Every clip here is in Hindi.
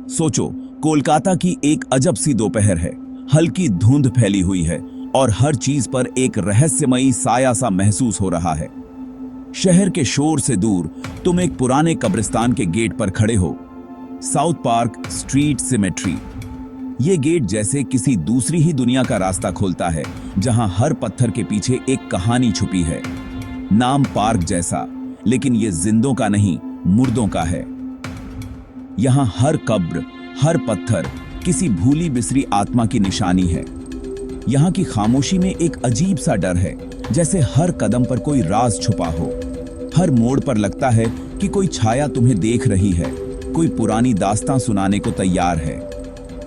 सोचो, कोलकाता की एक अजब सी दोपहर है। हल्की धुंध फैली हुई है और हर चीज पर एक रहस्यमयी साया सा महसूस हो रहा है। शहर के शोर से दूर तुम एक पुराने कब्रिस्तान के गेट पर खड़े हो। South park street symmetry. ये गेट जैसे किसी दूसरी ही दुनिया का रास्ता खोलता है, जहां हर पत्थर के पीछे एक कहानी छुपी है। नाम पार्क जैसा, लेकिन ये जिंदों का नहीं, मुर्दों का है। यहां हर कब्र, हर पत्थर किसी भूली बिसरी आत्मा की निशानी है। यहां की खामोशी में एक अजीब सा डर है, जैसे हर कदम पर कोई राज छुपा हो। हर मोड़ पर लगता है कि कोई छाया तुम्हें देख रही है, कोई पुरानी दास्तां सुनाने को तैयार है।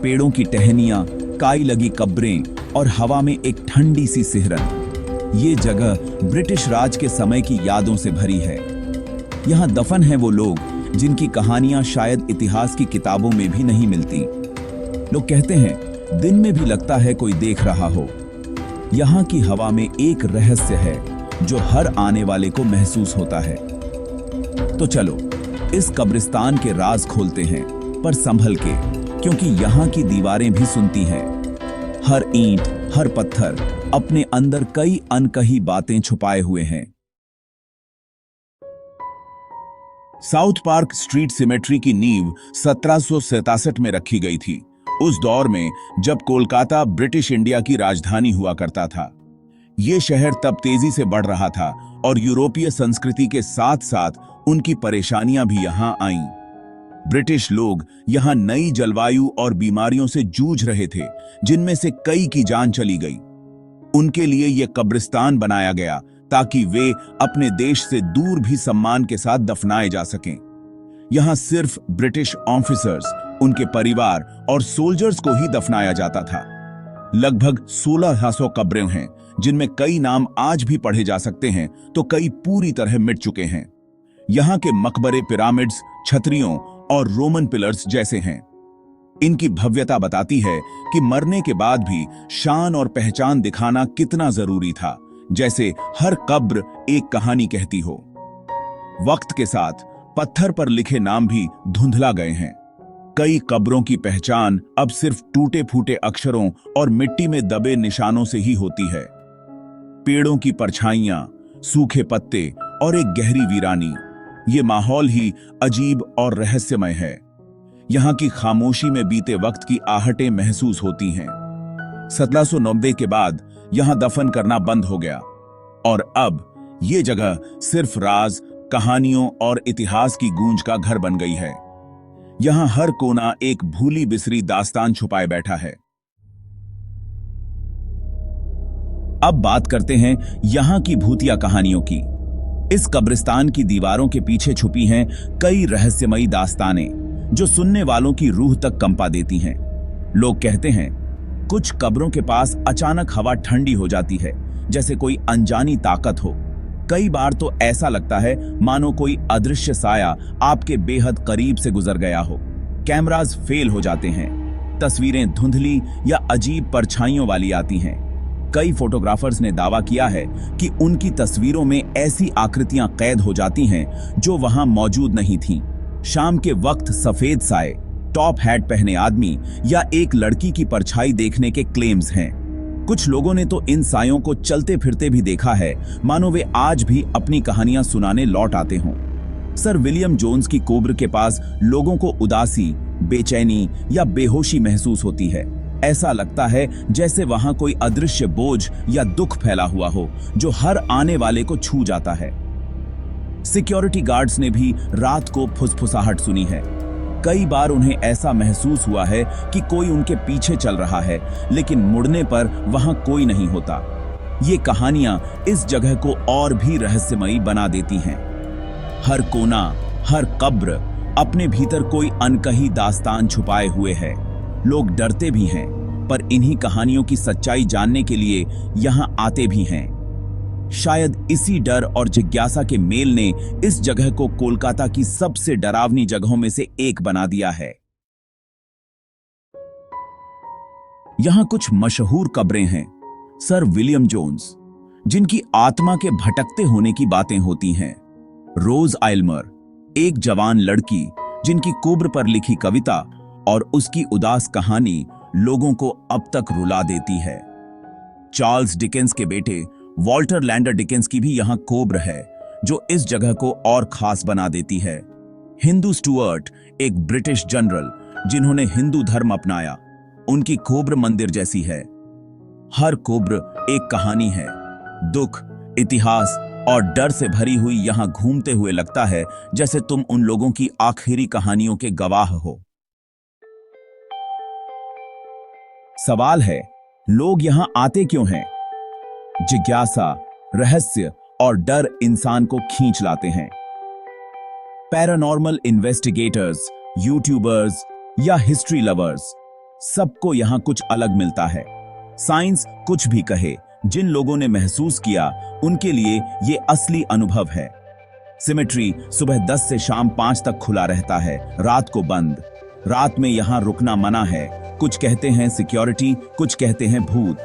पेड़ों की टहनियां, काई लगी कब्रें और हवा में एक ठंडी सी सिहरन। ये जगह ब्रिटिश राज के समय की यादों से भरी है। यहाँ दफन हैं वो लोग जिनकी कहानियां शायद इतिहास की किताबों में भी नहीं मिलती। लोग कहते हैं दिन में भी लगता है कोई देख रहा हो। यहाँ की हवा में एक रहस्य है जो हर आने वाले को महसूस होता है। तो चलो इस कब्रिस्तान के राज खोलते हैं, पर संभल के, क्योंकि यहाँ की दीवारें भी सुनती हैं। हर ईंट, हर पत्थर अपने अंदर कई अनकही बातें छुपाए हुए हैं। साउथ पार्क स्ट्रीट सिमेट्री की नींव 1767 में रखी गई थी, उस दौर में जब कोलकाता ब्रिटिश इंडिया की राजधानी हुआ करता था। ये शहर तब तेजी से बढ़ रहा था और यूरोपीय संस्कृति के साथ साथ उनकी परेशानियां भी यहां आईं। ब्रिटिश लोग यहां नई जलवायु और बीमारियों से जूझ रहे थे, जिनमें से कई की जान चली गई। उनके लिए यह कब्रिस्तान बनाया गया ताकि वे अपने देश से दूर भी सम्मान के साथ दफनाए जा सकें। यहां सिर्फ ब्रिटिश ऑफिसर्स, उनके परिवार और सोल्जर्स को ही दफनाया जाता था। लगभग 1600 कब्रें हैं, जिनमें कई नाम आज भी पढ़े जा सकते हैं, तो कई पूरी तरह मिट चुके हैं। यहां के मकबरे पिरामिड्स, छतरियों और रोमन पिलर्स जैसे हैं। इनकी भव्यता बताती है कि मरने के बाद भी शान और पहचान दिखाना कितना जरूरी था, जैसे हर कब्र एक कहानी कहती हो। वक्त के साथ पत्थर पर लिखे नाम भी धुंधला गए हैं। कई कब्रों की पहचान अब सिर्फ टूटे फूटे अक्षरों और मिट्टी में दबे निशानों से ही होती है। पेड़ों की परछाइयां, सूखे पत्ते और एक गहरी वीरानी, ये माहौल ही अजीब और रहस्यमय है। यहां की खामोशी में बीते वक्त की आहटें महसूस होती हैं। 1790 के बाद यहां दफन करना बंद हो गया और अब ये जगह सिर्फ राज, कहानियों और इतिहास की गूंज का घर बन गई है। यहां हर कोना एक भूली बिसरी दास्तान छुपाए बैठा है। अब बात करते हैं यहां की भूतिया कहानियों की। इस कब्रिस्तान की दीवारों के पीछे छुपी हैं कई रहस्यमयी दास्तानें, जो सुनने वालों की रूह तक कंपा देती हैं। लोग कहते हैं कुछ कब्रों के पास अचानक हवा ठंडी हो जाती है, जैसे कोई अनजानी ताकत हो। कई बार तो ऐसा लगता है मानो कोई अदृश्य साया आपके बेहद करीब से गुजर गया हो। कैमरास फेल हो जाते हैं, तस्वीरें धुंधली या अजीब परछाइयों वाली आती हैं। कई फोटोग्राफर्स ने दावा किया है कि उनकी तस्वीरों में ऐसी आकृतियां कैद हो जाती हैं जो वहां मौजूद नहीं थीं। शाम के वक्त सफेद साए, टॉप हैट पहने आदमी या एक लड़की की परछाई देखने के क्लेम्स हैं। कुछ लोगों ने तो इन सायों को चलते फिरते भी देखा है, मानो वे आज भी अपनी कहानियां सुनाने लौट आते हों। सर विलियम जोन्स की कोब्र के पास लोगों को उदासी, बेचैनी या बेहोशी महसूस होती है। ऐसा लगता है जैसे वहां कोई अदृश्य बोझ या दुख फैला हुआ हो, जो हर आने वाले को छू जाता है। सिक्योरिटी गार्ड्स ने भी रात को फुसफुसाहट सुनी है। कई बार उन्हें ऐसा महसूस हुआ है कि कोई उनके पीछे चल रहा है, लेकिन मुड़ने पर वहां कोई नहीं होता। ये कहानियां इस जगह को और भी रहस्यमयी बना देती हैं। हर कोना, हर कब्र अपने भीतर कोई अनकही दास्तान छुपाए हुए है। लोग डरते भी हैं, पर इन्हीं कहानियों की सच्चाई जानने के लिए यहां आते भी हैं। शायद इसी डर और जिज्ञासा के मेल ने इस जगह को कोलकाता की सबसे डरावनी जगहों में से एक बना दिया है। यहां कुछ मशहूर कब्रें हैं। सर विलियम जोन्स, जिनकी आत्मा के भटकते होने की बातें होती हैं। रोज आइल्मर, एक जवान लड़की जिनकी कुब्र पर लिखी कविता और उसकी उदास कहानी लोगों को अब तक रुला देती है। चार्ल्स डिकेंस के बेटे वॉल्टर लैंडर डिकेंस की भी यहां कोब्र है, जो इस जगह को और खास बना देती है। हिंदू स्टुअर्ट, एक ब्रिटिश जनरल जिन्होंने हिंदू धर्म अपनाया, उनकी कोब्र मंदिर जैसी है। हर कोब्र एक कहानी है। दुख, इतिहास और डर से भरी हुई यहां घूमते हुए लगता है जैसे तुम उन लोगों की आखिरी कहानियों के गवाह हो। सवाल है, लोग यहां आते क्यों हैं? जिज्ञासा, रहस्य और डर इंसान को खींच लाते हैं। पैरानॉर्मल इन्वेस्टिगेटर्स, यूट्यूबर्स या हिस्ट्री लवर्स, सबको यहां कुछ अलग मिलता है। साइंस कुछ भी कहे, जिन लोगों ने महसूस किया उनके लिए ये असली अनुभव है। सिमेट्री सुबह 10 से शाम 5 तक खुला रहता है, रात को बंद। रात में यहां रुकना मना है। कुछ कहते हैं सिक्योरिटी, कुछ कहते हैं भूत।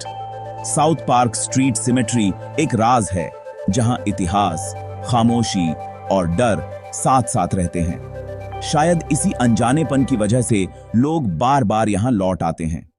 साउथ पार्क स्ट्रीट सिमेट्री एक राज है, जहां इतिहास, खामोशी और डर साथ साथ रहते हैं। शायद इसी अनजानेपन की वजह से लोग बार बार यहां लौट आते हैं।